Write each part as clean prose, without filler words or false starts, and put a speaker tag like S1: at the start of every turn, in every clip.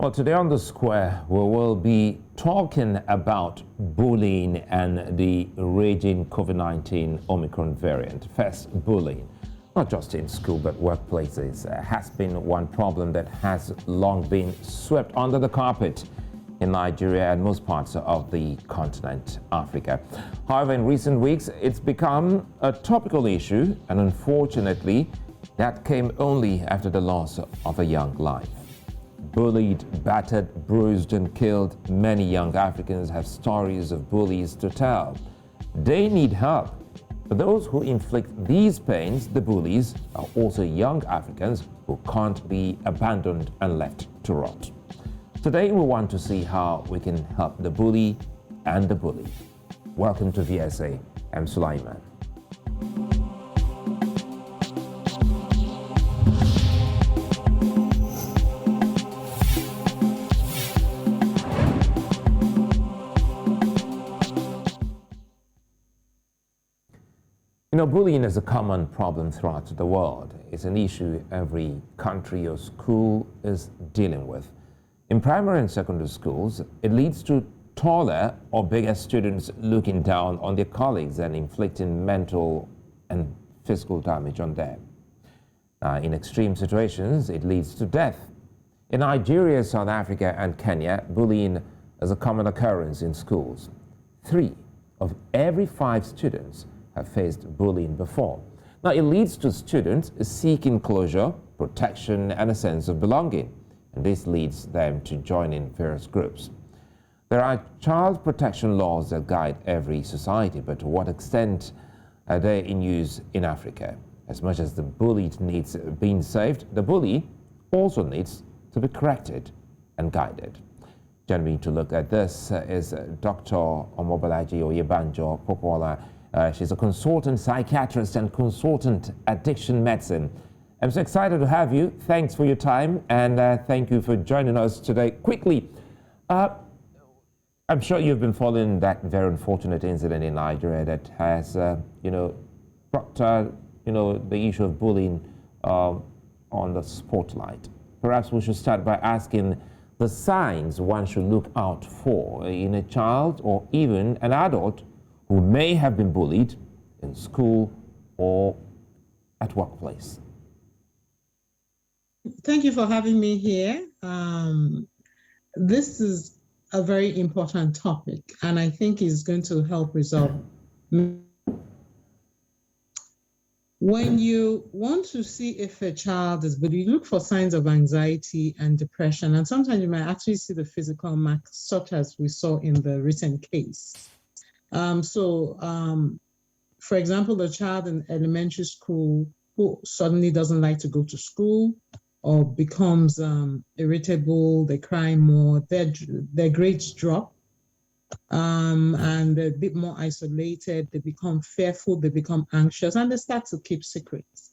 S1: Well, today on The Square, we will be talking about bullying and the raging COVID-19 Omicron variant. First, bullying, not just in school but workplaces, has been one problem that has long been swept under the carpet in Nigeria and most parts of the continent, Africa. However, in recent weeks, it's become a topical issue, and unfortunately, that came only after the loss of a young life. Bullied, battered, bruised, and killed, many young Africans have stories of bullies to tell. They need help. For those who inflict these pains, the bullies are also young Africans who can't be abandoned and left to rot. Today, we want to see how we can help the bully and the bullied. Welcome to VSA. I'm Sulaiman. Bullying is a common problem throughout the world. It's an issue every country or school is dealing with. In primary and secondary schools, it leads to taller or bigger students looking down on their colleagues and inflicting mental and physical damage on them. In extreme situations, it leads to death. In Nigeria, South Africa, and Kenya, bullying is a common occurrence in schools. 3 of every 5 students have faced bullying before. Now, it leads to students seeking closure, protection, and a sense of belonging, and this leads them to join in various groups. There are child protection laws that guide every society, but to what extent are they in use in Africa? As much as the bullied needs being saved, the bully also needs to be corrected and guided. Joining me to look at this is Dr. Omobolaji Oyebanjo, Popoola. She's a consultant psychiatrist and consultant addiction medicine. I'm so excited to have you. Thanks for your time, and thank you for joining us today. Quickly, I'm sure you've been following that very unfortunate incident in Nigeria that has, brought, the issue of bullying on the spotlight. Perhaps we should start by asking the signs one should look out for in a child or even an adult who may have been bullied in school or at workplace.
S2: Thank you for having me here. This is a very important topic, and I think it's going to help resolve. When you want to see if a child is bullied, you look for signs of anxiety and depression, and sometimes you might actually see the physical marks, such as we saw in the recent case. For example, the child in elementary school who suddenly doesn't like to go to school or becomes irritable, they cry more, their grades drop, and they're a bit more isolated, they become fearful, they become anxious, and they start to keep secrets.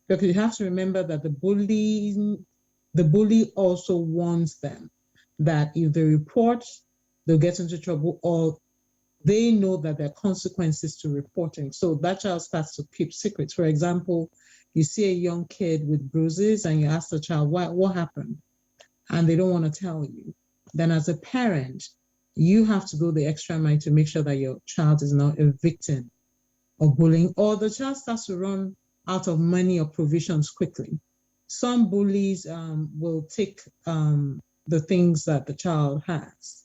S2: Because you have to remember that the bully also warns them that if they report, they'll get into trouble, or they know that there are consequences to reporting. So that child starts to keep secrets. For example, you see a young kid with bruises and you ask the child, what happened? And they don't want to tell you. Then as a parent, you have to go the extra mile to make sure that your child is not a victim of bullying, or the child starts to run out of money or provisions quickly. Some bullies will take the things that the child has.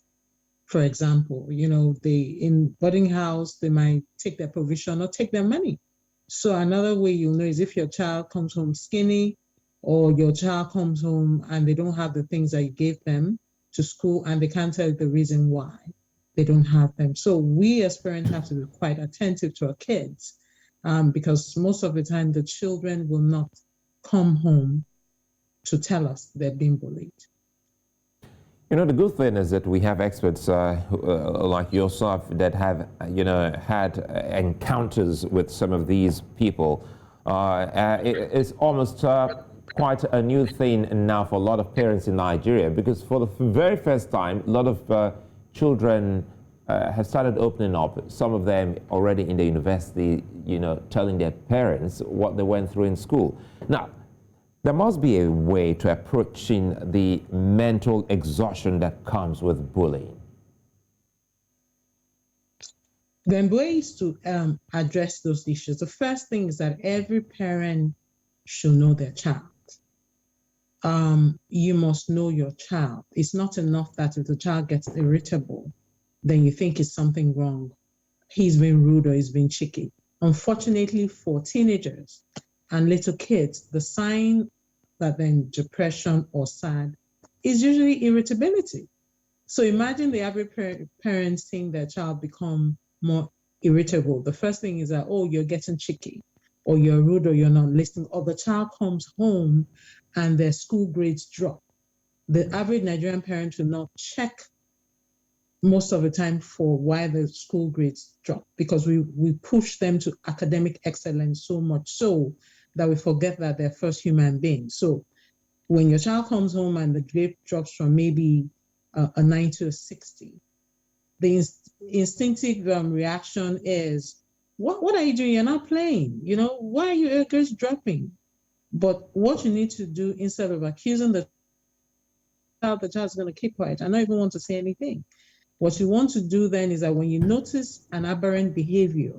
S2: For example, in boarding house, they might take their provision or take their money. So another way you'll know is if your child comes home skinny, or your child comes home and they don't have the things that you gave them to school and they can't tell you the reason why they don't have them. So we as parents have to be quite attentive to our kids because most of the time the children will not come home to tell us they're being bullied.
S1: The good thing is that we have experts like yourself that have, had encounters with some of these people. It's almost quite a new thing now for a lot of parents in Nigeria, because for the very first time, a lot of children have started opening up, some of them already in the university, telling their parents what they went through in school. Now, there must be a way to approaching the mental exhaustion that comes with bullying.
S2: There are ways to address those issues. The first thing is that every parent should know their child. You must know your child. It's not enough that if the child gets irritable, then you think it's something wrong. He's been rude or he's been cheeky. Unfortunately for teenagers and little kids, the sign that they're in depression or sad is usually irritability. So imagine the average parent seeing their child become more irritable. The first thing is that, oh, you're getting cheeky, or you're rude, or you're not listening, or the child comes home and their school grades drop. The average Nigerian parent will not check most of the time for why the school grades drop, because we push them to academic excellence so much so that we forget that they're first human beings. So when your child comes home and the grade drops from maybe a 9 to a 60, the instinctive reaction is, what are you doing? You're not playing. You know, why are your grades dropping? But what you need to do, instead of accusing the child's going to keep quiet. I don't even want to say anything. What you want to do then is that when you notice an aberrant behavior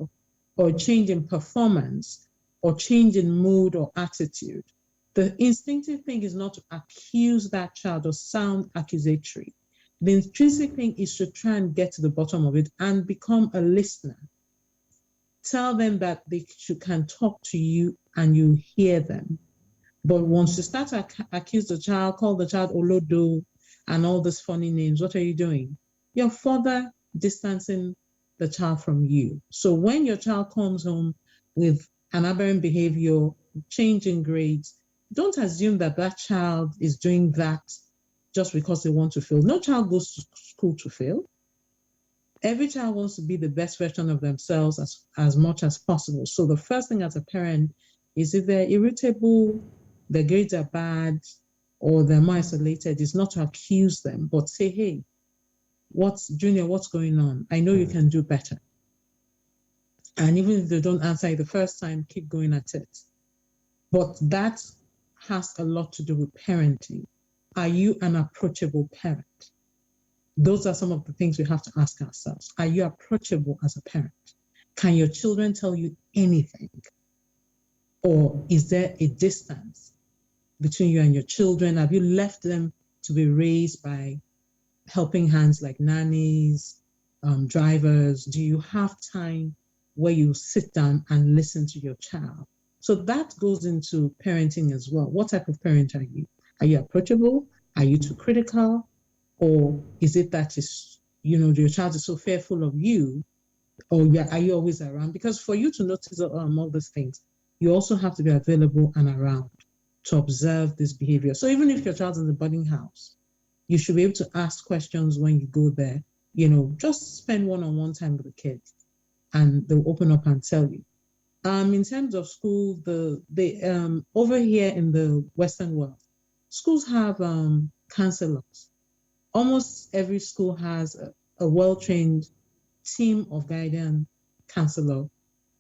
S2: or change in performance or change in mood or attitude, the instinctive thing is not to accuse that child or sound accusatory. The intrinsic thing is to try and get to the bottom of it and become a listener. Tell them that they can talk to you and you hear them. But once you start to accuse the child, call the child Olodo and all these funny names, what are you doing? You're further distancing the child from you. So when your child comes home with an aberrant behavior, change in grades, don't assume that that child is doing that just because they want to fail. No child goes to school to fail. Every child wants to be the best version of themselves as much as possible. So the first thing as a parent is, if they're irritable, their grades are bad, or they're more isolated, is not to accuse them, but say, hey, Junior, what's going on? I know you can do better. And even if they don't answer you the first time, keep going at it. But that has a lot to do with parenting. Are you an approachable parent? Those are some of the things we have to ask ourselves. Are you approachable as a parent? Can your children tell you anything? Or is there a distance between you and your children? Have you left them to be raised by helping hands like nannies, drivers? Do you have time where you sit down and listen to your child? So that goes into parenting as well. What type of parent are you? Are you approachable? Are you too critical? Or is it that your child is so fearful of you? Or are you always around? Because for you to notice all these things, you also have to be available and around to observe this behavior. So even if your child's in the boarding house, you should be able to ask questions when you go there. Just spend one-on-one time with the kids and they'll open up and tell you. In terms of school, over here in the Western world, schools have counselors. Almost every school has a well-trained team of guardian counselor.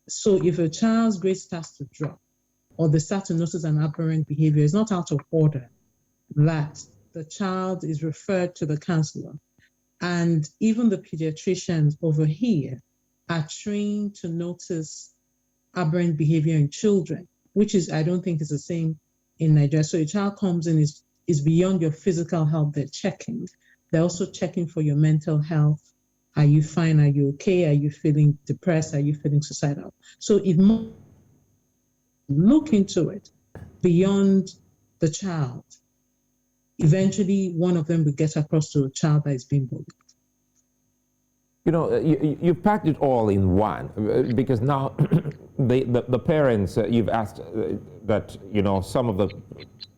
S2: So if a child's grade starts to drop or they start to notice an aberrant behavior, it's not out of order that the child is referred to the counselor. And even the pediatricians over here are trained to notice aberrant behavior in children, which I don't think is the same in Nigeria. So a child comes in, is beyond your physical health, they're checking. They're also checking for your mental health. Are you fine? Are you okay? Are you feeling depressed? Are you feeling suicidal? So if look into it beyond the child, eventually one of them will get across to a child that is being bullied.
S1: You packed it all in one, because now the parents, you've asked that, some of the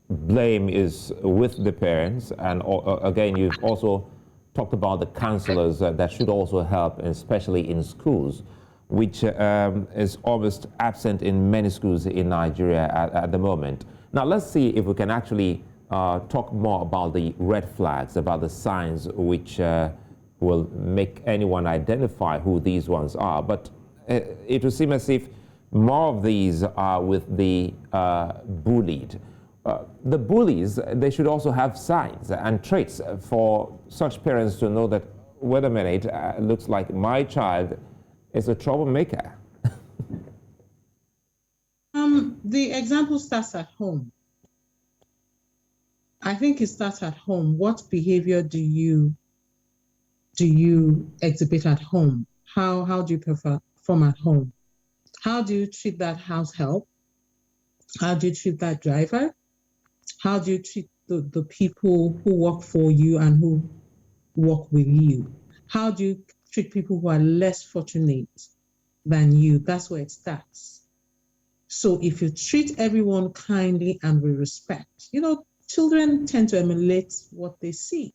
S1: blame is with the parents, and again, you've also talked about the counselors that should also help, especially in schools, which is almost absent in many schools in Nigeria at the moment. Now, let's see if we can actually talk more about the red flags, about the signs which will make anyone identify who these ones are. But it will seem as if more of these are with the bullied. the bullies, they should also have signs and traits for such parents to know that, wait a minute, looks like my child is a troublemaker.
S2: The example starts at home. I think it starts at home. What behavior do you exhibit at home? How do you perform at home? How do you treat that house help? How do you treat that driver? How do you treat the people who work for you and who work with you? How do you treat people who are less fortunate than you? That's where it starts. So if you treat everyone kindly and with respect, children tend to emulate what they see.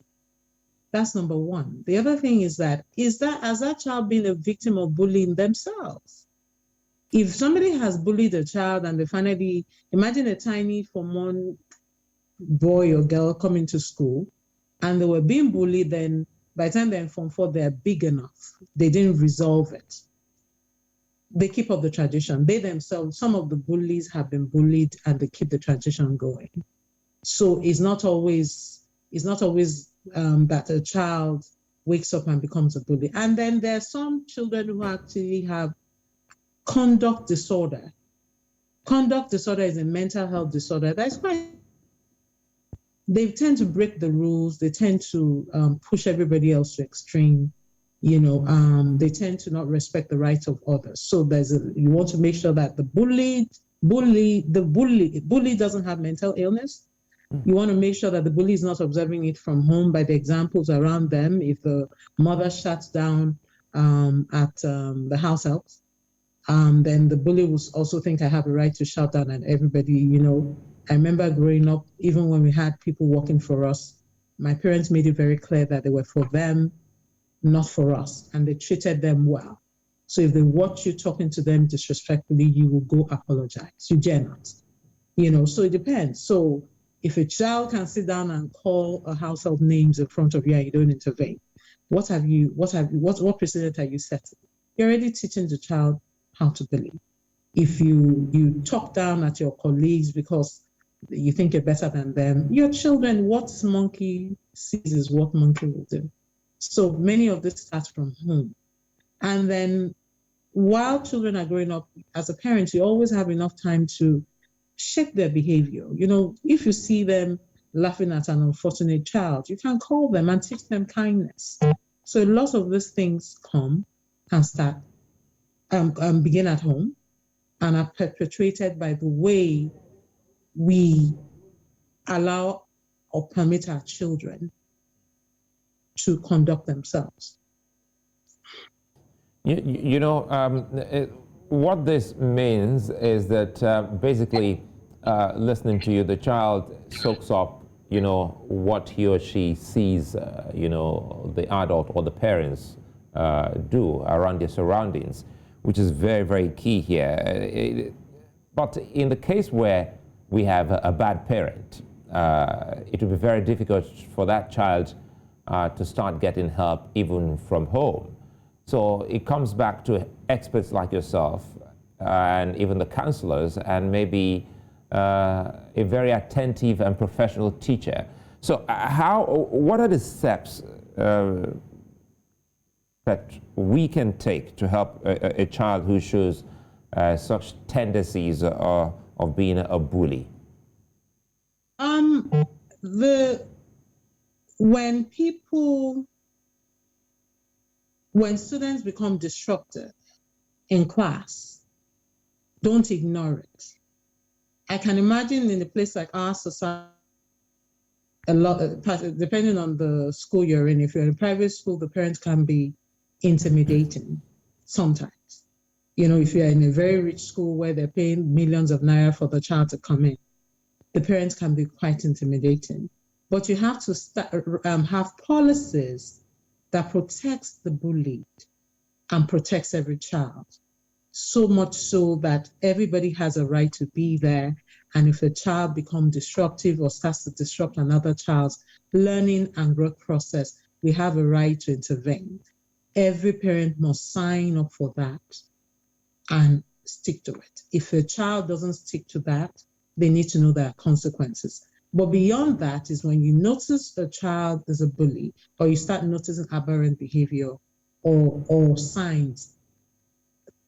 S2: That's number one. The other thing is that has that child been a victim of bullying themselves? If somebody has bullied a child and they finally, imagine a tiny Form 1 boy or girl coming to school and they were being bullied, then by the time they're in Form 4, they're big enough. They didn't resolve it. They keep up the tradition. They themselves, some of the bullies have been bullied and they keep the tradition going. So it's not always that a child wakes up and becomes a bully. And then there are some children who actually have conduct disorder. Conduct disorder is a mental health disorder. They tend to break the rules. They tend to push everybody else to extreme. They tend to not respect the rights of others. So you want to make sure that the bully doesn't have mental illness. You want to make sure that the bully is not observing it from home by the examples around them. If the mother shuts down at the house help, then the bully will also think I have a right to shout down at everybody. I remember growing up, even when we had people working for us, my parents made it very clear that they were for them, not for us, and they treated them well. So if they watch you talking to them disrespectfully, you will go apologize. You dare not. So it depends. So if a child can sit down and call a household names in front of you and you don't intervene, what precedent are you setting? You're already teaching the child how to believe. If you talk down at your colleagues because you think you're better than them, your children, what monkey sees is what monkey will do. So many of this starts from home. And then while children are growing up, as a parent, you always have enough time to shape their behavior. If you see them laughing at an unfortunate child, you can call them and teach them kindness. So lots of these things come and start, begin at home and are perpetuated by the way we allow or permit our children to conduct themselves.
S1: What this means is that basically listening to you, the child soaks up, what he or she sees, the adult or the parents do around their surroundings, which is very, very key here. But in the case where we have a bad parent, it will be very difficult for that child to start getting help even from home. So it comes back to experts like yourself and even the counselors and maybe a very attentive and professional teacher. So what are the steps that we can take to help a child who shows such tendencies of being a bully?
S2: When students become disruptive in class, don't ignore it. I can imagine in a place like our society, a lot, depending on the school you're in, if you're in a private school, the parents can be intimidating sometimes. If you're in a very rich school where they're paying millions of naira for the child to come in, the parents can be quite intimidating. But you have to have policies that protects the bullied and protects every child. So much so that everybody has a right to be there. And if a child becomes disruptive or starts to disrupt another child's learning and growth process, we have a right to intervene. Every parent must sign up for that and stick to it. If a child doesn't stick to that, they need to know there are consequences. But beyond that is when you notice a child is a bully, or you start noticing aberrant behavior or signs.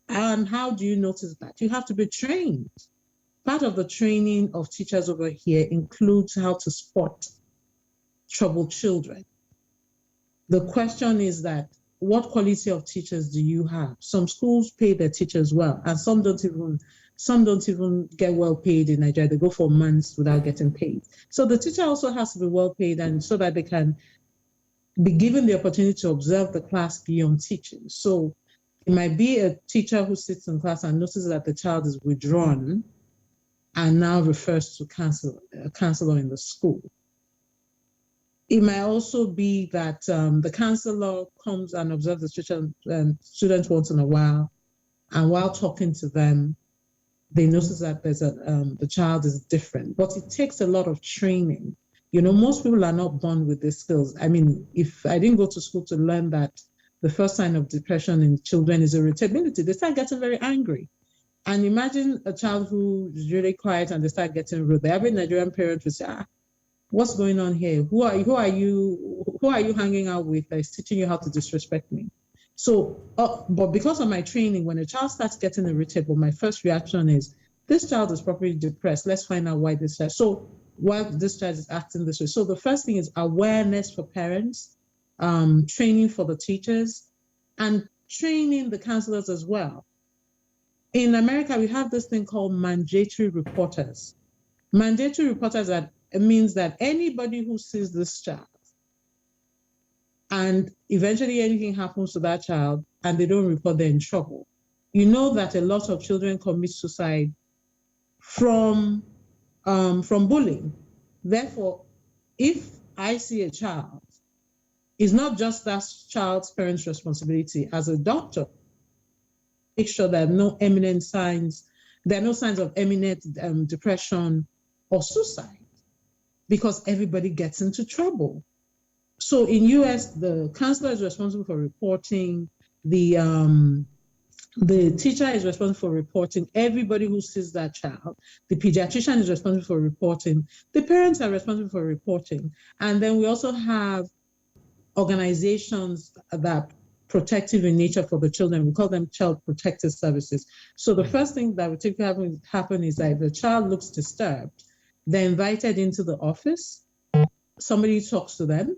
S2: And how do you notice that? You have to be trained. Part of the training of teachers over here includes how to spot troubled children. The question is that, what quality of teachers do you have? Some schools pay their teachers well, and some don't even get well paid in Nigeria. They go for months without getting paid. So the teacher also has to be well paid, and so that they can be given the opportunity to observe the class beyond teaching. So it might be a teacher who sits in class and notices that the child is withdrawn and now refers to a counselor in the school. It might also be that the counselor comes and observes the student once in a while, and while talking to them, they notice that the child is different. But it takes a lot of training. You know, most people are not born with these skills. I mean, if I didn't go to school to learn that the first sign of depression in children is irritability, they start getting very angry. And imagine a child who is really quiet and they start getting rude. The average Nigerian parent will say, what's going on here? Who are you hanging out with that is teaching you how to disrespect me? So, but because of my training, when a child starts getting irritable, my first reaction is, this child is probably depressed. Let's find out why this child is acting this way. So the first thing is awareness for parents, training for the teachers, and training the counselors as well. In America, we have this thing called mandatory reporters. Mandatory reporters that it means that anybody who sees this child and eventually anything happens to that child and they don't report, they're in trouble. You know that a lot of children commit suicide from bullying. Therefore, if I see a child, it's not just that child's parents' responsibility as a doctor. Make sure there are no signs of imminent depression or suicide, because everybody gets into trouble. So in US, the counselor is responsible for reporting, the teacher is responsible for reporting, everybody who sees that child, the pediatrician is responsible for reporting, the parents are responsible for reporting. And then we also have organizations that protective in nature for the children. We call them child protective services. So the first thing that would typically happen is that if the child looks disturbed, they're invited into the office, somebody talks to them,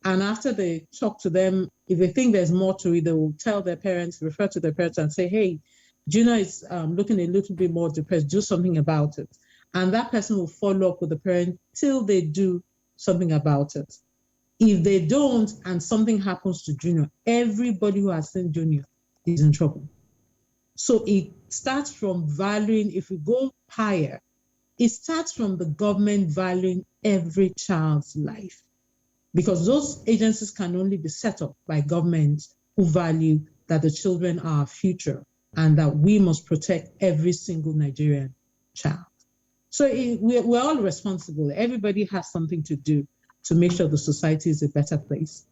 S2: and after they talk to them, if they think there's more to it, they will tell their parents, refer to their parents and say, hey, Gina is looking a little bit more depressed, do something about it. And that person will follow up with the parent till they do something about it. If they don't and something happens to Junior, everybody who has seen Junior is in trouble. So it starts from valuing, if we go higher, it starts from the government valuing every child's life, because those agencies can only be set up by governments who value that the children are our future and that we must protect every single Nigerian child. So we're all responsible. Everybody has something to do to make sure the society is a better place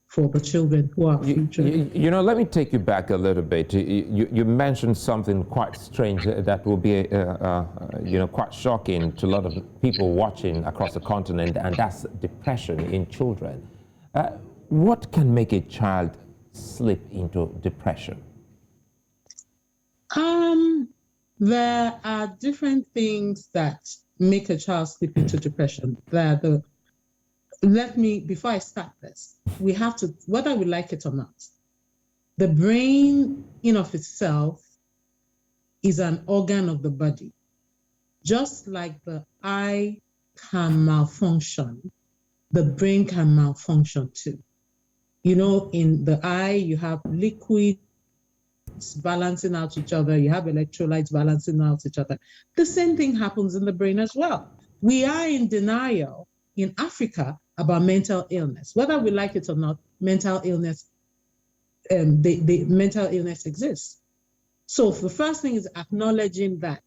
S2: for the children who are future.
S1: You know, let me take you back a little bit. You mentioned something quite strange that will be, quite shocking to a lot of people watching across the continent, and that's depression in children. What can make a child slip into depression?
S2: There are different things that make a child slip into depression. Before I start this, we have to, whether we like it or not, the brain in of itself is an organ of the body. Just like the eye can malfunction, the brain can malfunction too. You know, in the eye, you have liquids balancing out each other, you have electrolytes balancing out each other. The same thing happens in the brain as well. We are in denial in Africa about mental illness. Whether we like it or not, mental illness exists. So the first thing is acknowledging that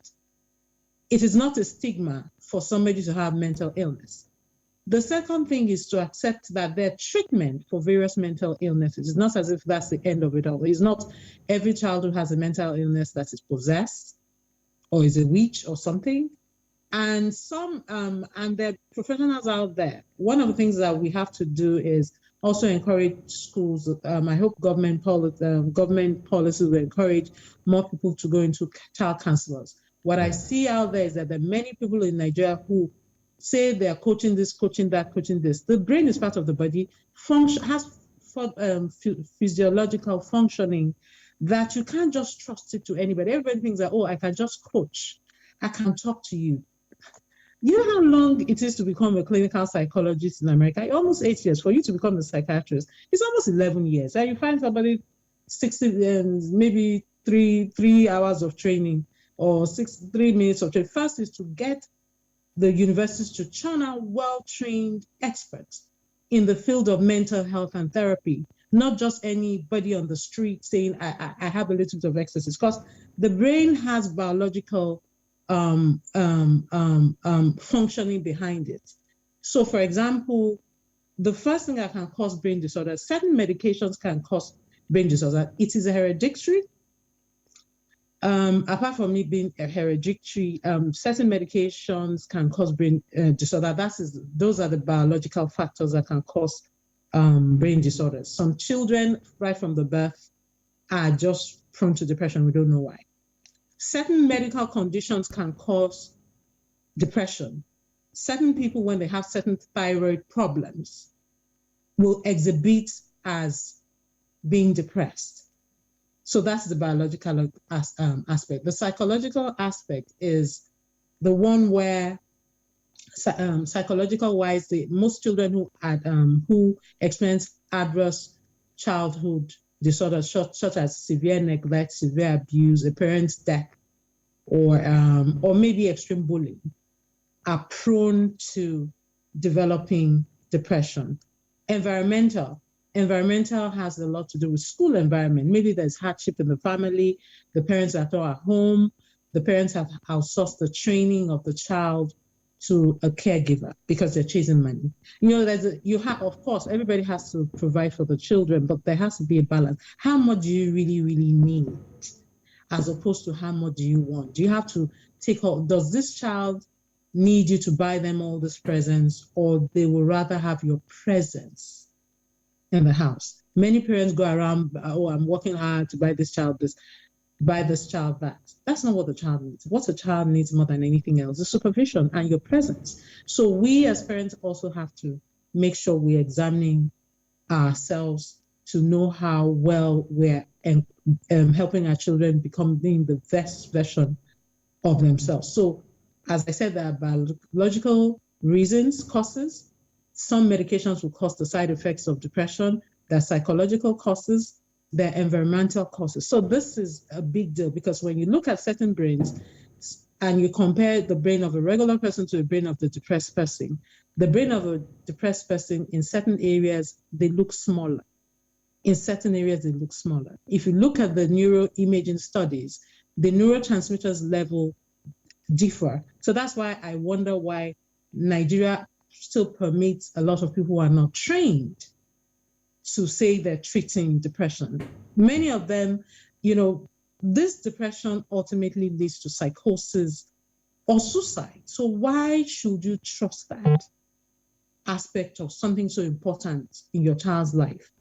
S2: it is not a stigma for somebody to have mental illness. The second thing is to accept that there are treatment for various mental illnesses. It's not as if that's the end of it all. It's not every child who has a mental illness that is possessed or is a witch or something. And and there are professionals out there. One of the things that we have to do is also encourage schools. I hope government policies will encourage more people to go into child counselors. What I see out there is that there are many people in Nigeria who say they are coaching this, coaching that, coaching this. The brain is part of the body, has physiological functioning that you can't just trust it to anybody. Everybody thinks that, oh, I can just coach, I can talk to you. You know how long it is to become a clinical psychologist in America? Almost 8 years. For you to become a psychiatrist, it's almost 11 years. And you find somebody 60, maybe three hours of training or 3 minutes of training. First is to get the universities to churn out well-trained experts in the field of mental health and therapy, not just anybody on the street saying, I have a little bit of exercise, because the brain has biological functioning behind it. So, for example, the first thing that can cause brain disorder, certain medications can cause brain disorder. It is a hereditary. Apart from it being a hereditary, certain medications can cause brain disorder. Those are the biological factors that can cause brain disorders. Some children, right from the birth, are just prone to depression. We don't know why. Certain medical conditions can cause depression. Certain people, when they have certain thyroid problems, will exhibit as being depressed. So that's the biological aspect. The psychological aspect is the one where, psychological-wise, most children who experience adverse childhood disorders such as severe neglect, severe abuse, a parent's death, or maybe extreme bullying, are prone to developing depression. Environmental has a lot to do with school environment. Maybe there's hardship in the family, the parents are not at home, the parents have outsourced the training of the child to a caregiver because they're chasing money. Of course, everybody has to provide for the children, but there has to be a balance. How much do you really, really need, as opposed to how much do you want? Do you have to does this child need you to buy them all these presents, or they will rather have your presence in the house? Many parents go around, oh, I'm working hard to buy this child this, buy this child that. That's not what the child needs. What the child needs more than anything else is supervision and your presence. So we as parents also have to make sure we're examining ourselves to know how well we're helping our children becoming the best version of themselves. So as I said, there are biological reasons, causes. Some medications will cause the side effects of depression. There are psychological causes. There are environmental causes. So this is a big deal, because when you look at certain brains and you compare the brain of a regular person to the brain of the depressed person, the brain of a depressed person, in certain areas, they look smaller. In certain areas, they look smaller. If you look at the neuroimaging studies, the neurotransmitters level differ. So that's why I wonder why Nigeria still permits a lot of people who are not trained to say they're treating depression. Many of them, this depression ultimately leads to psychosis or suicide. So why should you trust that aspect of something so important in your child's life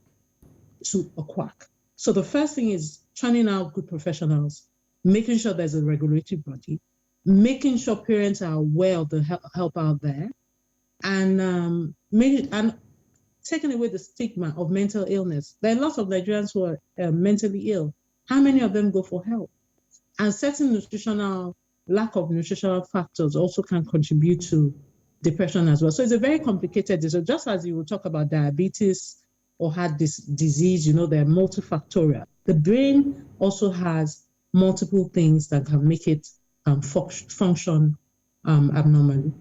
S2: to a quack? So the first thing is churning out good professionals, making sure there's a regulatory body, making sure parents are aware of the help out there, and taking away the stigma of mental illness. There are lots of Nigerians who are mentally ill. How many of them go for help? And certain lack of nutritional factors also can contribute to depression as well. So it's a very complicated disorder. Just as you will talk about diabetes or heart disease, they're multifactorial. The brain also has multiple things that can make it function abnormally.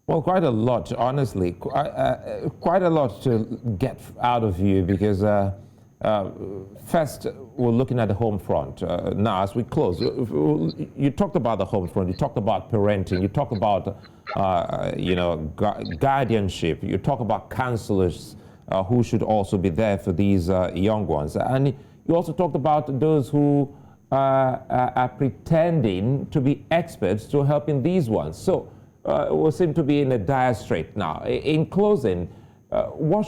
S1: Well, quite a lot, honestly, quite a lot to get out of you, because first we're looking at the home front. Now, as we close, you talked about the home front, you talked about parenting, you talked about guardianship, you talk about counselors who should also be there for these young ones, and you also talked about those who are pretending to be experts to helping these ones. So we seem to be in a dire strait now. In closing, what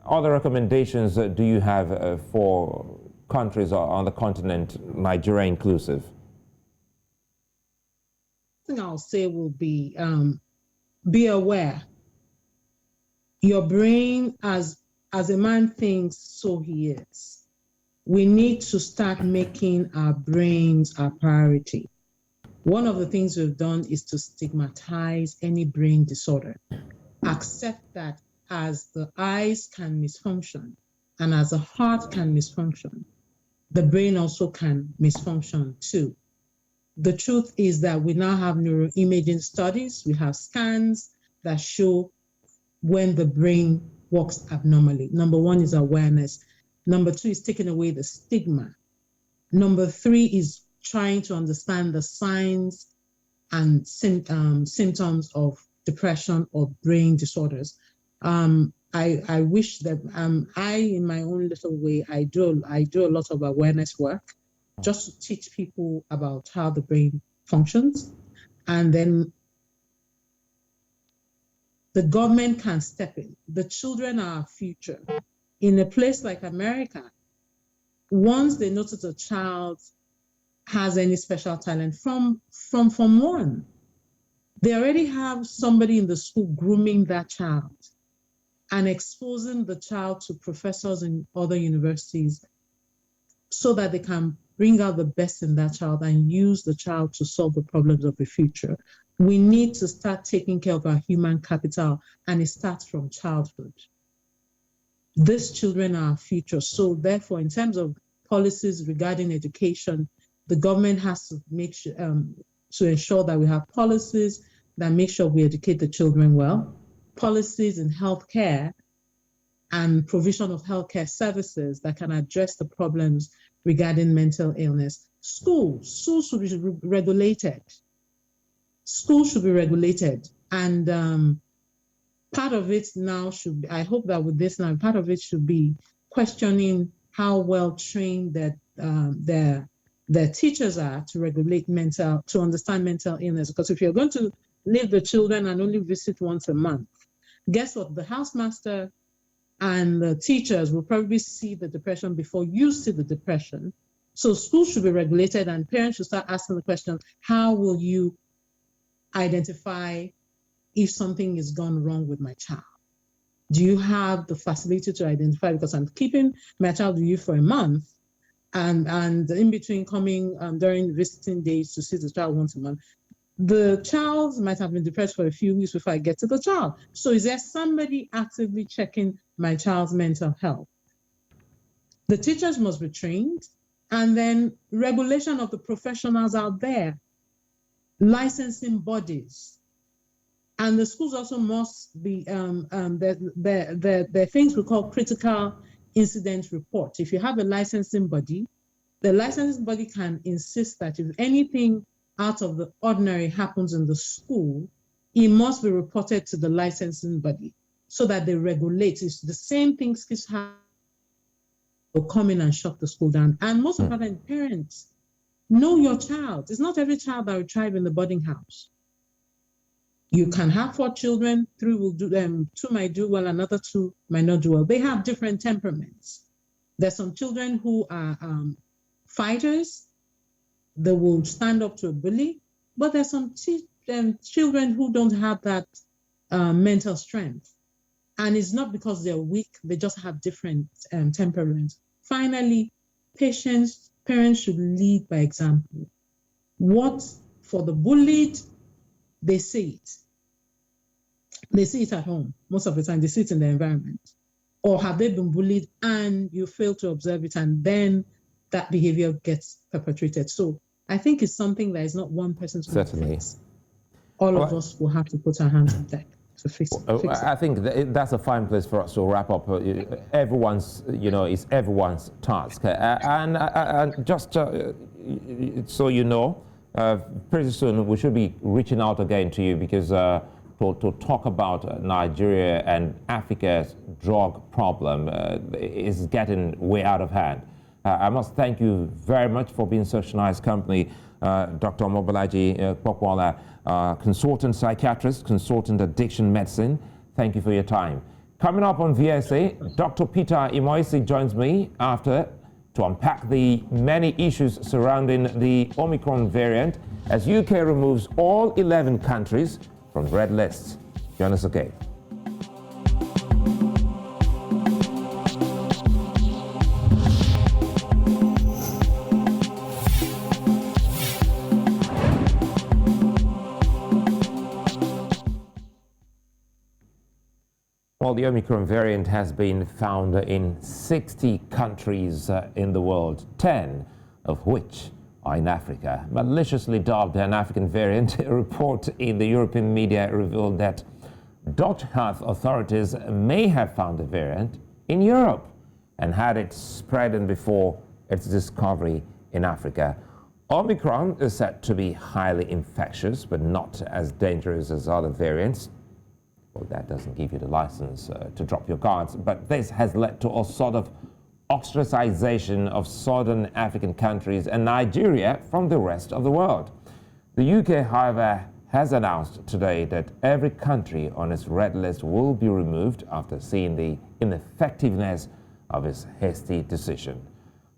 S1: other recommendations do you have for countries on the continent, Nigeria inclusive?
S2: The thing I'll say will be aware. Your brain, as a man thinks, so he is. We need to start making our brains our priority. One of the things we've done is to stigmatize any brain disorder. Accept that as the eyes can misfunction and as the heart can misfunction, the brain also can misfunction too. The truth is that we now have neuroimaging studies, we have scans that show when the brain works abnormally. Number one is awareness. Number two is taking away the stigma. Number three is trying to understand the signs and symptoms of depression or brain disorders. I wish that I, in my own little way, I do a lot of awareness work just to teach people about how the brain functions. And then the government can step in. The children are our future. In a place like America, once they notice a child has any special talent from one, they already have somebody in the school grooming that child and exposing the child to professors in other universities so that they can bring out the best in that child and use the child to solve the problems of the future. We need to start taking care of our human capital, and it starts from childhood. These children are our future. So therefore, in terms of policies regarding education, the government has to make sure to ensure that we have policies that make sure we educate the children well, policies in healthcare and provision of healthcare services that can address the problems regarding mental illness. Schools should be regulated. Schools should be regulated, and part of it now should be, I hope that with this now, part of it should be questioning how well trained that their teachers are to regulate to understand mental illness. Because if you're going to leave the children and only visit once a month, guess what? The housemaster and the teachers will probably see the depression before you see the depression. So schools should be regulated, and parents should start asking the question, how will you identify if something is gone wrong with my child? Do you have the facility to identify? Because I'm keeping my child with you for a month, and in between coming during visiting days to see the child once a month, the child might have been depressed for a few weeks before I get to the child. So is there somebody actively checking my child's mental health? The teachers must be trained, and then regulation of the professionals out there, licensing bodies. And the schools also must be, there are things we call critical incident report. If you have a licensing body, the licensing body can insist that if anything out of the ordinary happens in the school, it must be reported to the licensing body so that they regulate. It's the same things kids have will come in and shut the school down. And most important, parents, know your child. It's not every child that will thrive in the boarding house. You can have 4 children, 3 will do them, 2 might do well, another 2 might not do well. They have different temperaments. There's some children who are fighters. They will stand up to a bully, but there's some children who don't have that mental strength. And it's not because they're weak, they just have different temperaments. Finally, parents should lead by example. What for the bullied, they see it. They see it at home. Most of the time, they see it in the environment. Or have they been bullied and you fail to observe it, and then that behavior gets perpetrated. So I think it's something that is not one person's
S1: Certainly.
S2: fix. All of us will have to put our hands on deck to fix it.
S1: I think that's a fine place for us to wrap up. Everyone's, it's everyone's task. And just so you know, pretty soon we should be reaching out again to you, because to talk about Nigeria and Africa's drug problem is getting way out of hand. I must thank you very much for being such nice company, Dr. Omobolaji Popoola, Consultant Psychiatrist, Consultant Addiction Medicine. Thank you for your time. Coming up on VSA, Dr. Peter Imoesi joins me after to unpack the many issues surrounding the Omicron variant as UK removes all 11 countries from red lists. Join us again. Well, the Omicron variant has been found in 60 countries in the world, 10 of which are in Africa. Maliciously dubbed an African variant, a report in the European media revealed that Dutch health authorities may have found the variant in Europe and had it spreading before its discovery in Africa. Omicron is said to be highly infectious, but not as dangerous as other variants. Well, that doesn't give you the license to drop your guards, but this has led to a sort of ostracization of southern African countries and Nigeria from the rest of the world. The UK, however, has announced today that every country on its red list will be removed after seeing the ineffectiveness of its hasty decision.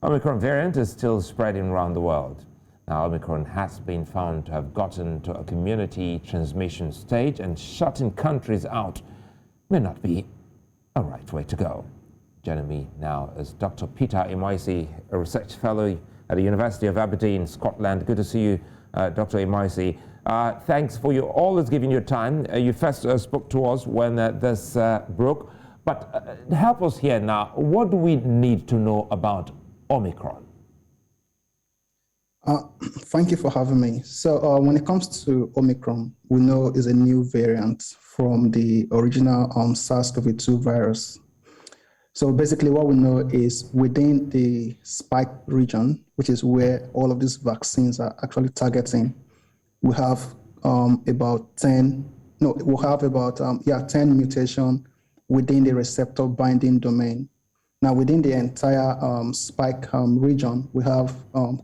S1: Omicron variant is still spreading around the world. Now, Omicron has been found to have gotten to a community transmission stage, and shutting countries out may not be a right way to go. Joining me now is Dr. Peter Imoesi, a research fellow at the University of Aberdeen, Scotland. Good to see you, Dr. Imoesi. Thanks for you always giving your time. You first spoke to us when this broke, but help us here now. What do we need to know about Omicron?
S3: Thank you for having me. So when it comes to Omicron, we know is a new variant from the original SARS-CoV-2 virus. So basically what we know is within the spike region, which is where all of these vaccines are actually targeting, we have about 10 mutation within the receptor binding domain. Now, within the entire spike region, we have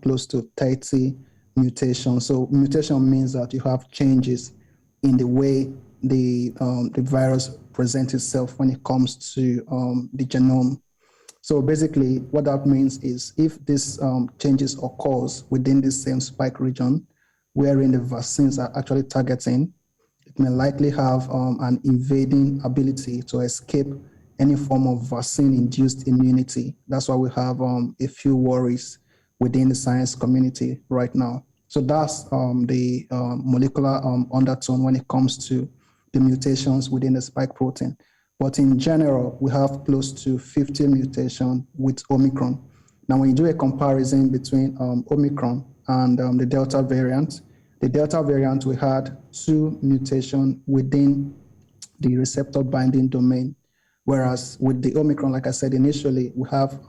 S3: close to 30 mutations. So mutation means that you have changes in the way the virus presents itself when it comes to the genome. So basically, what that means is if these changes occurs within the same spike region, wherein the vaccines are actually targeting, it may likely have an invading ability to escape any form of vaccine-induced immunity. That's why we have a few worries within the science community right now. So that's the molecular undertone when it comes to the mutations within the spike protein. But in general, we have close to 50 mutations with Omicron. Now, when you do a comparison between Omicron and the Delta variant, we had 2 mutations within the receptor binding domain. Whereas with the Omicron, like I said initially, we have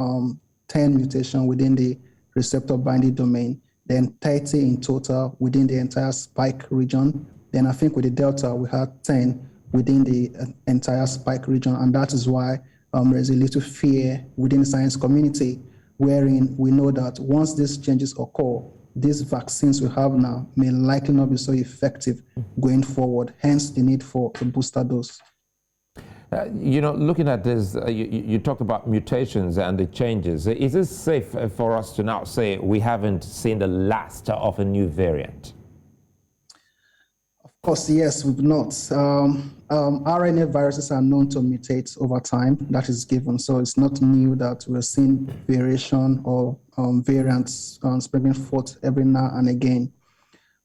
S3: 10 mutations within the receptor binding domain, then 30 in total within the entire spike region. Then I think with the Delta, we had 10 within the entire spike region. And that is why there's a little fear within the science community, wherein we know that once these changes occur, these vaccines we have now may likely not be so effective going forward, hence the need for a booster dose.
S1: Looking at this, you talked about mutations and the changes. Is it safe for us to now say we haven't seen the last of a new variant?
S3: Of course, yes, we've not. RNA viruses are known to mutate over time. That is given. So it's not new that we're seeing variation or variants springing forth every now and again.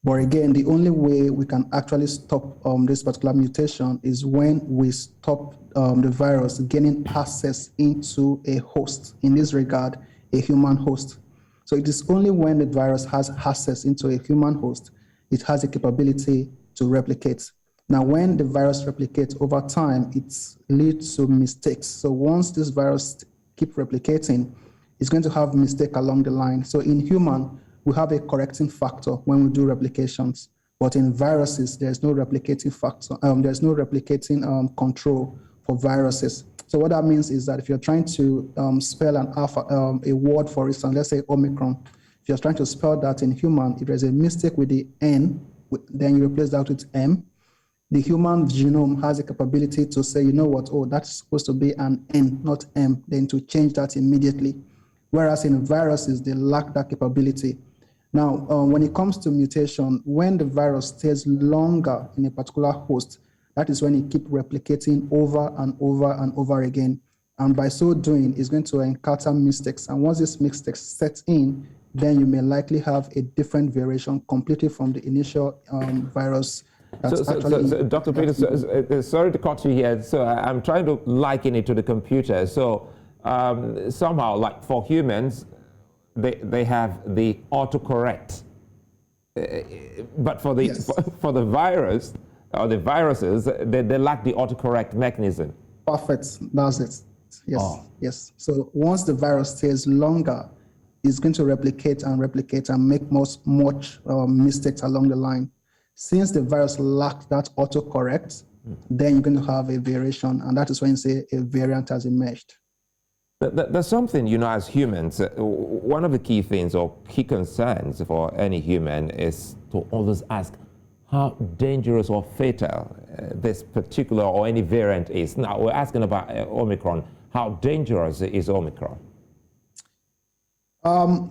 S3: But again, the only way we can actually stop this particular mutation is when we stop the virus gaining access into a host, in this regard, a human host. So it is only when the virus has access into a human host, it has a capability to replicate. Now, when the virus replicates over time, it leads to mistakes. So once this virus keeps replicating, it's going to have mistake along the line. So in human, we have a correcting factor when we do replications, but in viruses, there's no replicating factor. There's no replicating control for viruses. So So what that means is that if you're trying to spell a word, for instance, let's say Omicron, if you're trying to spell that in human, if there's a mistake with the N, then you replace that with M. The human genome has a capability to say, you know what, oh, that's supposed to be an N, not M, then to change that immediately. Whereas in viruses, they lack that capability. Now, when it comes to mutation, when the virus stays longer in a particular host, that is when it keeps replicating over and over and over again. And by so doing, it's going to encounter mistakes. And once these mistakes set in, then you may likely have a different variation completely from the initial virus.
S1: So, Dr. Peter, sorry to cut you here. So I'm trying to liken it to the computer. So somehow, like for humans, they have the autocorrect. But for the for the virus or the viruses, they lack the autocorrect mechanism.
S3: Perfect. That's it. Yes. Yes. So once the virus stays longer, it's going to replicate and make much mistakes along the line. Since the virus lacks that autocorrect, then you're going to have a variation, and that is when you say a variant has emerged.
S1: There's something, you know, as humans, one of the key things or key concerns for any human is to always ask how dangerous or fatal this particular or any variant is. Now, we're asking about Omicron. How dangerous is Omicron?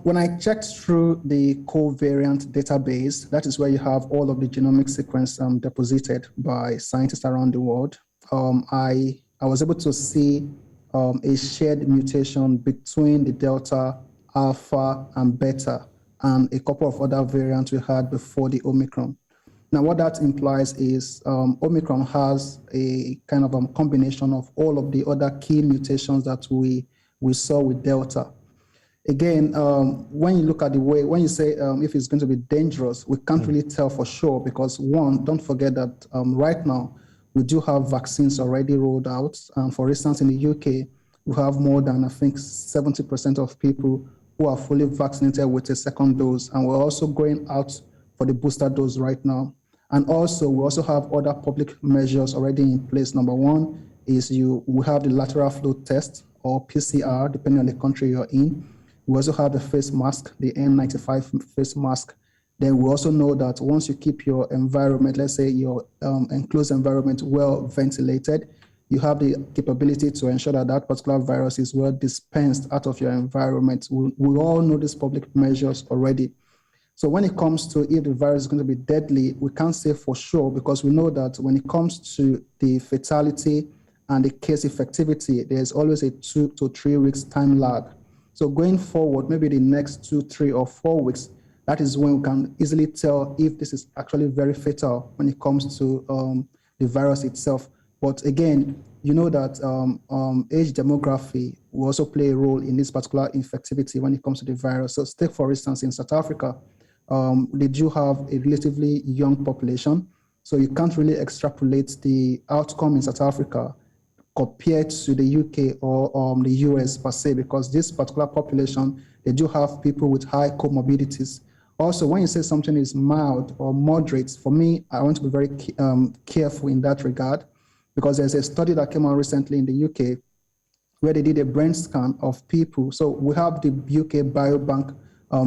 S3: When I checked through the covariant database, that is where you have all of the genomic sequence deposited by scientists around the world. I was able to see a shared mutation between the Delta, Alpha, and Beta, and a couple of other variants we had before the Omicron. Now, what that implies is Omicron has a kind of combination of all of the other key mutations that we saw with Delta. Again, when you look at the way, when you say if it's going to be dangerous, we can't really tell for sure because one, don't forget that right now, we do have vaccines already rolled out. For instance, in the UK, we have more than, I think, 70% of people who are fully vaccinated with a second dose. And we're also going out for the booster dose right now. And also, we also have other public measures already in place. Number one is we have the lateral flow test or PCR, depending on the country you're in. We also have the face mask, the N95 face mask. Then we also know that once you keep your environment, let's say your enclosed environment well ventilated, you have the capability to ensure that that particular virus is well dispensed out of your environment. We all know these public measures already. So when it comes to if the virus is going to be deadly, we can't say for sure because we know that when it comes to the fatality and the case effectivity, there's always a 2 to 3 weeks time lag. So going forward, maybe the next 2, 3, or 4 weeks, that is when we can easily tell if this is actually very fatal when it comes to the virus itself. But again, you know that age demography will also play a role in this particular infectivity when it comes to the virus. So take, for instance, in South Africa, they do have a relatively young population. So you can't really extrapolate the outcome in South Africa compared to the UK or the US per se, because this particular population, they do have people with high comorbidities. Also, when you say something is mild or moderate, for me, I want to be very careful in that regard, because there's a study that came out recently in the UK where they did a brain scan of people. So we have the UK Biobank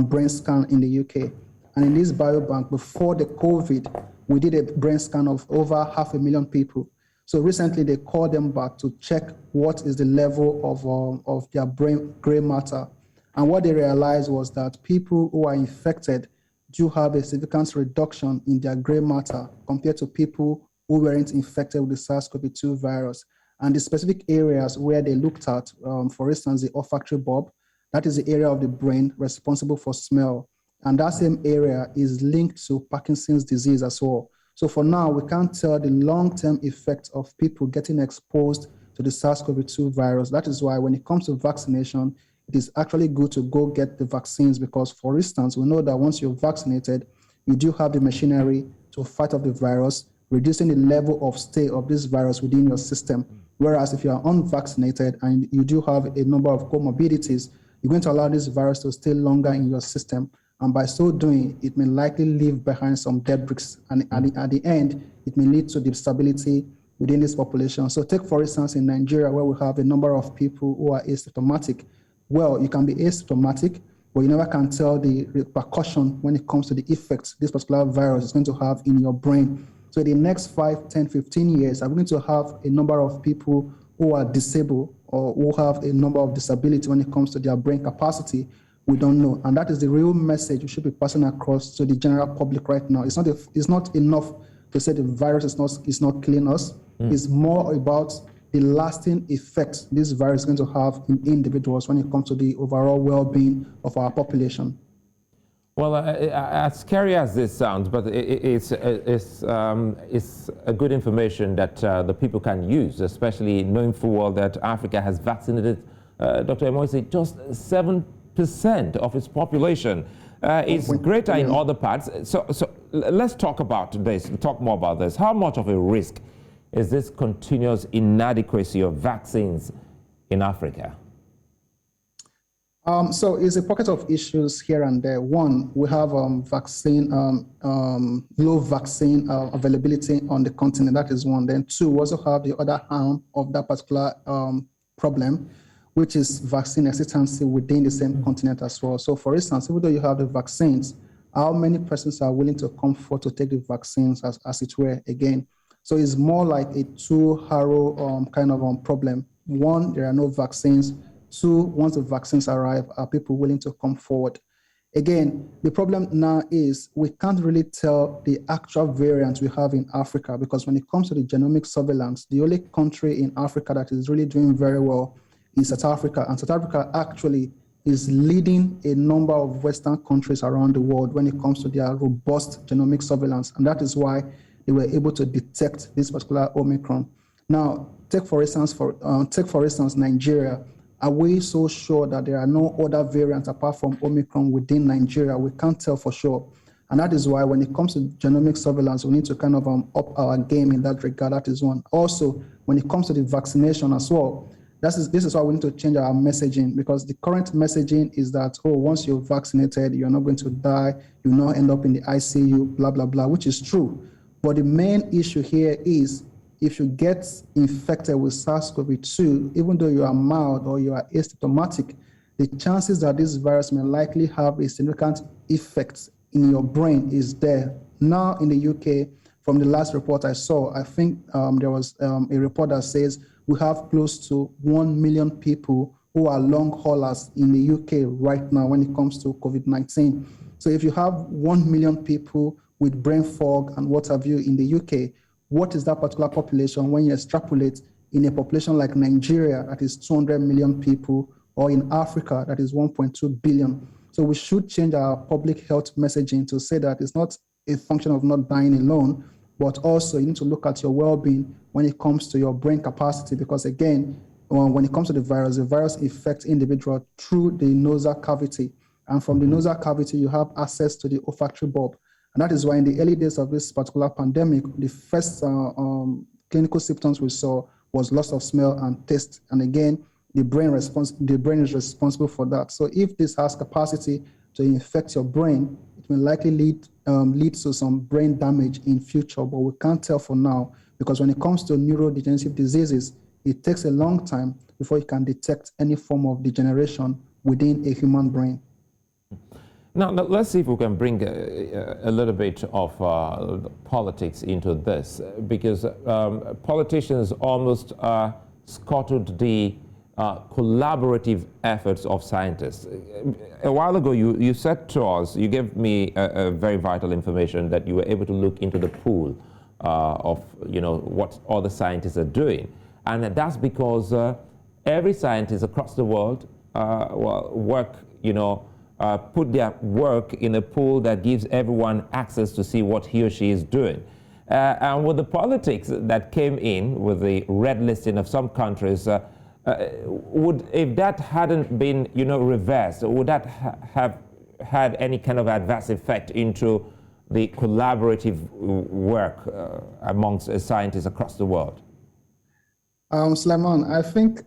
S3: brain scan in the UK. And in this biobank, before the COVID, we did a brain scan of over 500,000 people. So recently they called them back to check what is the level of their brain gray matter. And what they realized was that people who are infected do have a significant reduction in their gray matter compared to people who weren't infected with the SARS-CoV-2 virus. And the specific areas where they looked at, for instance, the olfactory bulb, that is the area of the brain responsible for smell. And that same area is linked to Parkinson's disease as well. So for now, we can't tell the long-term effects of people getting exposed to the SARS-CoV-2 virus. That is why when it comes to vaccination, it is actually good to go get the vaccines because, for instance, we know that once you're vaccinated, you do have the machinery to fight off the virus, reducing the level of stay of this virus within your system. Whereas if you are unvaccinated and you do have a number of comorbidities, you're going to allow this virus to stay longer in your system. And by so doing, it may likely leave behind some debris. And at the end, it may lead to the stability within this population. So take, for instance, in Nigeria, where we have a number of people who are asymptomatic. Well, you can be asymptomatic, but you never can tell the repercussion when it comes to the effects this particular virus is going to have in your brain. So in the next 5, 10, 15 years, I'm going to have a number of people who are disabled or who have a number of disabilities when it comes to their brain capacity. We don't know. And that is the real message we should be passing across to the general public right now. It's not enough to say the virus is not killing us. It's more about the lasting effects this virus is going to have in individuals when it comes to the overall well-being of our population.
S1: Well, as scary as this sounds, but it's a good information that the people can use, especially knowing full well that Africa has vaccinated, Dr. Imoesi, just 7% of its population. It's greater in other parts. So let's talk about this, talk more about this. How much of a risk is this continuous inadequacy of vaccines in Africa?
S3: So it's a pocket of issues here and there. One, we have low vaccine availability on the continent. That is one. Then two, we also have the other arm of that particular problem, which is vaccine hesitancy within the same continent as well. So for instance, even though you have the vaccines, how many persons are willing to come forward to take the vaccines as it were again? So it's more like a two-arrow kind of problem. One, there are no vaccines. Two, once the vaccines arrive, are people willing to come forward? Again, the problem now is we can't really tell the actual variants we have in Africa, because when it comes to the genomic surveillance, the only country in Africa that is really doing very well is South Africa. And South Africa actually is leading a number of Western countries around the world when it comes to their robust genomic surveillance. And that is why they were able to detect this particular Omicron. Now, take for instance Nigeria. Are we so sure that there are no other variants apart from Omicron within Nigeria? We can't tell for sure. And that is why when it comes to genomic surveillance, we need to kind of up our game in that regard. That is one. Also, when it comes to the vaccination as well, this is why we need to change our messaging, because the current messaging is that, oh, once you're vaccinated, you're not going to die, you'll not end up in the ICU, blah, blah, blah, which is true. But the main issue here is, if you get infected with SARS-CoV-2, even though you are mild or you are asymptomatic, the chances that this virus may likely have a significant effect in your brain is there. Now in the UK, from the last report I saw, I think there was a report that says we have close to 1 million people who are long haulers in the UK right now when it comes to COVID-19. So if you have 1 million people with brain fog and what have you in the UK, what is that particular population when you extrapolate in a population like Nigeria that is 200 million people, or in Africa that is 1.2 billion? So we should change our public health messaging to say that it's not a function of not dying alone, but also you need to look at your well-being when it comes to your brain capacity, because again, when it comes to the virus affects individual through the nasal cavity. And from the nasal cavity, you have access to the olfactory bulb. And that is why in the early days of this particular pandemic, the first clinical symptoms we saw was loss of smell and taste. And again, the brain is responsible for that. So if this has capacity to infect your brain, it will likely lead to some brain damage in future, but we can't tell for now, because when it comes to neurodegenerative diseases, it takes a long time before you can detect any form of degeneration within a human brain.
S1: Now, let's see if we can bring a little bit of politics into this, because politicians almost scuttled the collaborative efforts of scientists. A while ago, you said to us, you gave me a very vital information that you were able to look into the pool of what other scientists are doing. And that's because every scientist across the world put their work in a pool that gives everyone access to see what he or she is doing. And with the politics that came in with the red listing of some countries, if that hadn't been reversed, would that have had any kind of adverse effect into the collaborative work amongst scientists across the world?
S3: Sulaiman, I think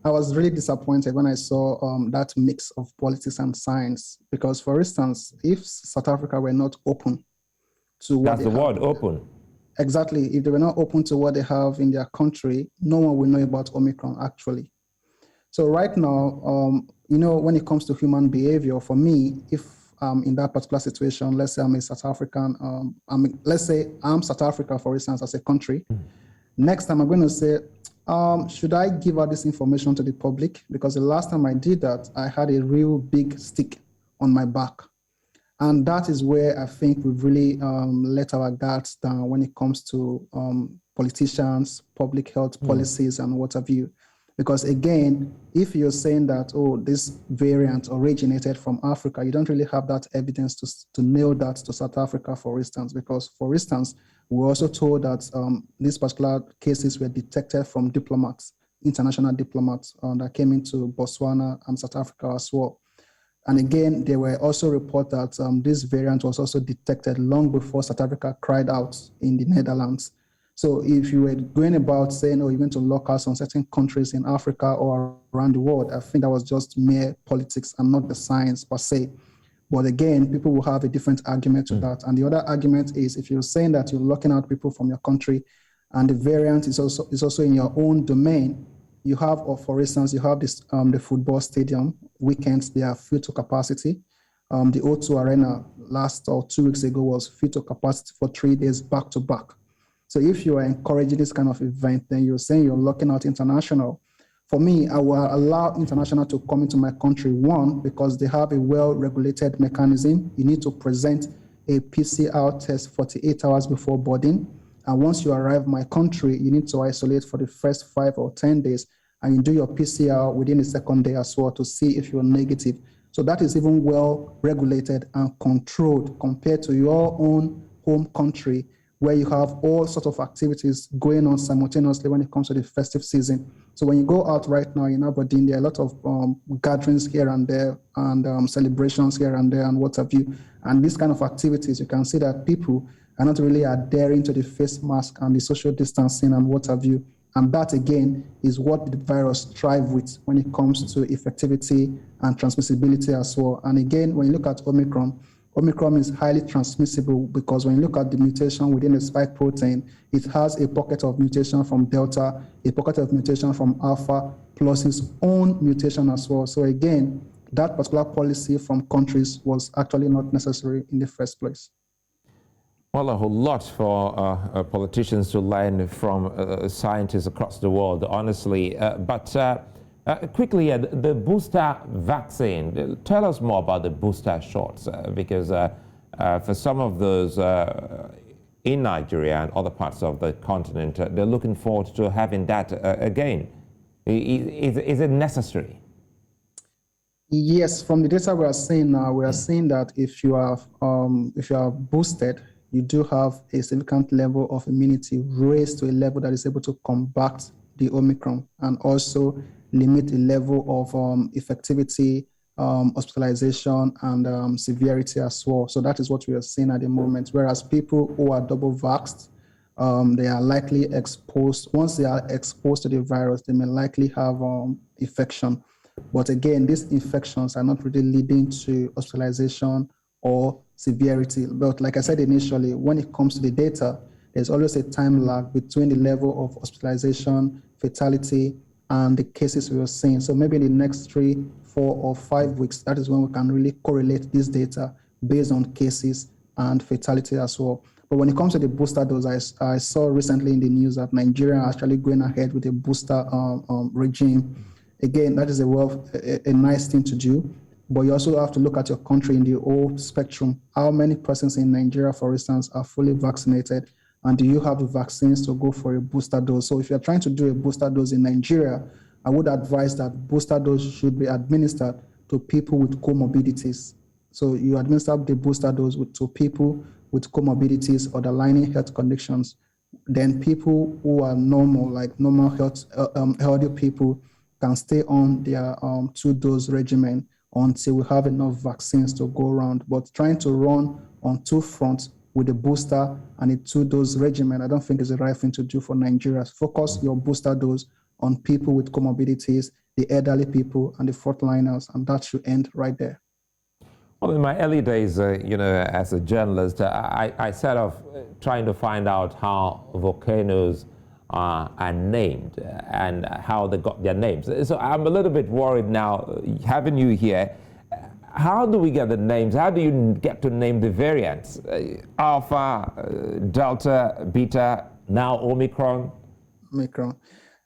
S3: I was really disappointed when I saw that mix of politics and science, because, for instance, if South Africa were not open to what
S1: that's the word, open.
S3: exactly, if they were not open to what they have in their country, no one will know about Omicron actually. So right now, when it comes to human behavior, for me, if I'm in that particular situation, let's say I'm a South African, let's say I'm South Africa, for instance, as a country. Next time I'm going to say, should I give out this information to the public? Because the last time I did that, I had a real big stick on my back. And that is where I think we've really let our guards down when it comes to politicians, public health policies, and what have you. Because again, if you're saying that, oh, this variant originated from Africa, you don't really have that evidence to nail that to South Africa, for instance. Because, for instance, we're also told that these particular cases were detected from diplomats, international diplomats that came into Botswana and South Africa as well. And again, there were also reports that this variant was also detected long before South Africa cried out in the Netherlands. So if you were going about saying, oh, you're going to lock us on certain countries in Africa or around the world, I think that was just mere politics and not the science per se. But again, people will have a different argument to that. And the other argument is if you're saying that you're locking out people from your country and the variant is also in your own domain, you have, or for instance, you have this the football stadium weekends, they are filled to capacity. The O2 Arena last or 2 weeks ago was filled to capacity for 3 days back to back. So if you are encouraging this kind of event, then you're saying you're locking out international. For me, I will allow international to come into my country, one, because they have a well-regulated mechanism. You need to present a PCR test 48 hours before boarding. And once you arrive in my country, you need to isolate for the first 5 or 10 days, and you do your PCR within the second day as well to see if you're negative. So that is even well regulated and controlled compared to your own home country, where you have all sorts of activities going on simultaneously when it comes to the festive season. So when you go out right now in Aberdeen, there are a lot of gatherings here and there and celebrations here and there and what have you. And these kind of activities, you can see that people are not really adhering to the face mask and the social distancing and what have you. And that, again, is what the virus thrives with when it comes to effectivity and transmissibility as well. And again, when you look at Omicron is highly transmissible because when you look at the mutation within the spike protein, it has a pocket of mutation from Delta, a pocket of mutation from Alpha, plus its own mutation as well. So again, that particular policy from countries was actually not necessary in the first place.
S1: Well, a whole lot for politicians to learn from scientists across the world, honestly. Quickly, the booster vaccine. Tell us more about the booster shots, because for some of those in Nigeria and other parts of the continent, they're looking forward to having that again. Is it necessary?
S3: Yes, from the data we are seeing now, we are seeing that if you are boosted, you do have a significant level of immunity raised to a level that is able to combat the Omicron and also limit the level of effectivity, hospitalization, and severity as well. So that is what we are seeing at the moment. Whereas people who are double vaxxed, they are likely exposed. Once they are exposed to the virus, they may likely have infection. But again, these infections are not really leading to hospitalization or severity. But like I said initially, when it comes to the data, there's always a time lag between the level of hospitalization, fatality, and the cases we are seeing. So maybe in the next 3, 4, or 5 weeks, that is when we can really correlate this data based on cases and fatality as well. But when it comes to the booster dose, I saw recently in the news that Nigeria are actually going ahead with a booster regime. Again, that is a nice thing to do. But you also have to look at your country in the whole spectrum. How many persons in Nigeria, for instance, are fully vaccinated? And do you have the vaccines to go for a booster dose? So if you're trying to do a booster dose in Nigeria, I would advise that booster dose should be administered to people with comorbidities. So you administer the booster dose to people with comorbidities or underlying health conditions. Then people who are normal, like normal health, healthy people, can stay on their 2-dose regimen until we have enough vaccines to go around. But trying to run on 2 fronts with a booster and a 2-dose regimen, I don't think is the right thing to do for Nigeria. Focus your booster dose on people with comorbidities, the elderly people, and the frontliners, and that should end right there.
S1: Well, in my early days, as a journalist, I set off trying to find out how volcanoes are named and how they got their names. So I'm a little bit worried now, having you here. How do we get the names? How do you get to name the variants? Alpha, Delta, Beta, now Omicron?
S3: Omicron.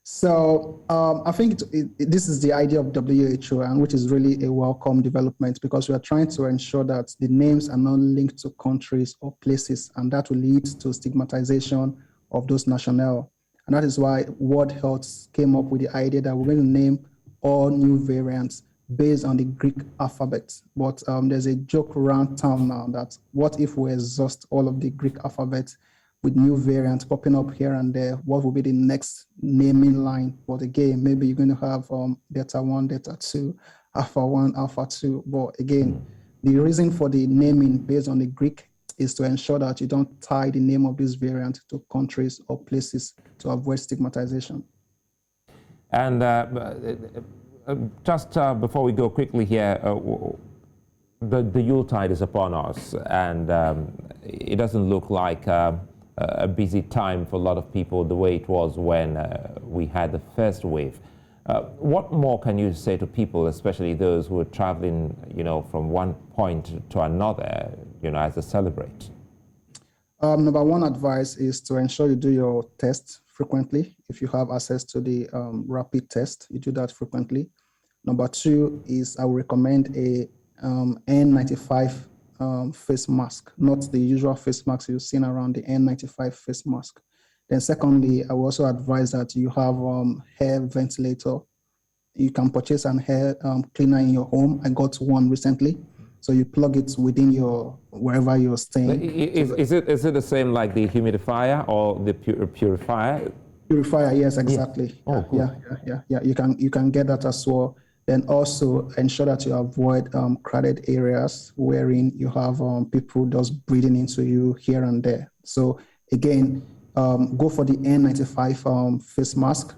S3: So I think this is the idea of WHO, and which is really a welcome development, because we are trying to ensure that the names are not linked to countries or places, and that will lead to stigmatization of those nationals. And that is why World Health came up with the idea that we're going to name all new variants based on the Greek alphabet. But there's a joke around town now that what if we exhaust all of the Greek alphabet with new variants popping up here and there? What will be the next naming line? But again, maybe you're going to have Delta 1, Delta 2, Alpha 1, Alpha 2. But again, the reason for the naming based on the Greek is to ensure that you don't tie the name of this variant to countries or places to avoid stigmatization.
S1: And just before we go quickly here, the Yuletide is upon us, and it doesn't look like a busy time for a lot of people the way it was when we had the first wave. What more can you say to people, especially those who are traveling, from one point to another, as they celebrate?
S3: Number one advice is to ensure you do your test frequently. If you have access to the rapid test, you do that frequently. Number two is I would recommend a N95 face mask, not the usual face mask you've seen around, the N95 face mask. Then secondly, I will also advise that you have hair ventilator. You can purchase an hair cleaner in your home. I got one recently. So you plug it within wherever you're staying.
S1: Is it the same like the humidifier or the purifier?
S3: Purifier, yes, exactly.
S1: Yeah. Oh, cool.
S3: Yeah. You can get that as well. Then also ensure that you avoid crowded areas wherein you have people just breathing into you here and there. So again, go for the N95 face mask.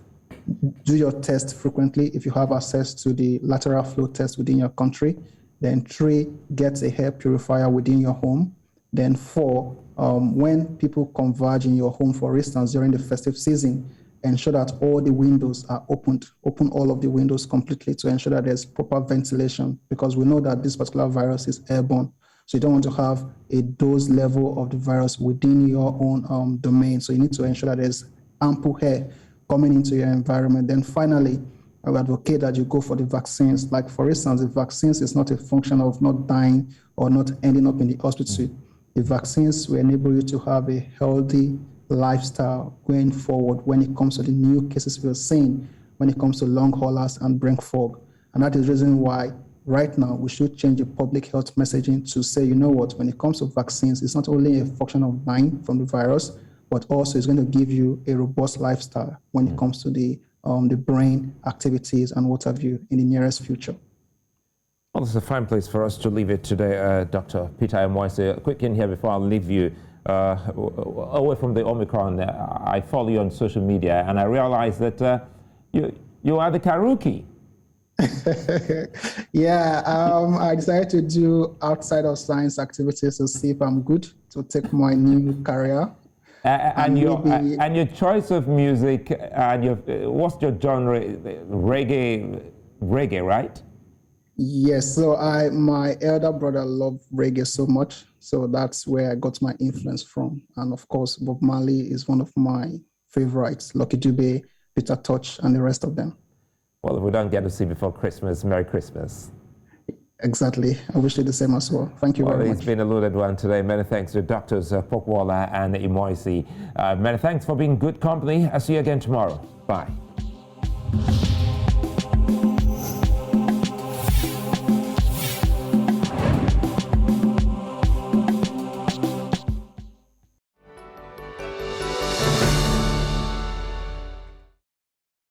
S3: Do your test frequently if you have access to the lateral flow test within your country. Then 3, get a hair purifier within your home. Then 4, when people converge in your home, for instance, during the festive season, ensure that all the windows are opened. Open all of the windows completely to ensure that there's proper ventilation, because we know that this particular virus is airborne. So you don't want to have a dose level of the virus within your own domain. So you need to ensure that there's ample air coming into your environment. Then finally, I would advocate that you go for the vaccines. Like, for instance, the vaccines is not a function of not dying or not ending up in the hospital. The vaccines will enable you to have a healthy lifestyle going forward when it comes to the new cases we're seeing, when it comes to long haulers and brain fog. And that is the reason why right now we should change the public health messaging to say, when it comes to vaccines, it's not only a function of dying from the virus, but also it's going to give you a robust lifestyle when it comes to the brain activities and what have you in the nearest future.
S1: Well, this is a fine place for us to leave it today. Dr. Peter Imoesi, a quick in here before I leave you. Away from the Omicron, I follow you on social media, and I realized that you are the karaoke.
S3: Yeah, I decided to do outside of science activities to see if I'm good to take my new career.
S1: And your choice of music, and what's your genre? Reggae, right?
S3: Yes. So my elder brother loved reggae so much, so that's where I got my influence from. And of course, Bob Marley is one of my favorites. Lucky Dube, Peter Tosh, and the rest of them.
S1: Well, if we don't get to see before Christmas, Merry Christmas.
S3: Exactly. I wish you the same as well. Thank you very much.
S1: It's been a loaded one today. Many thanks to Doctors Popoola and Imoesi. Many thanks for being good company. I'll see you again tomorrow. Bye.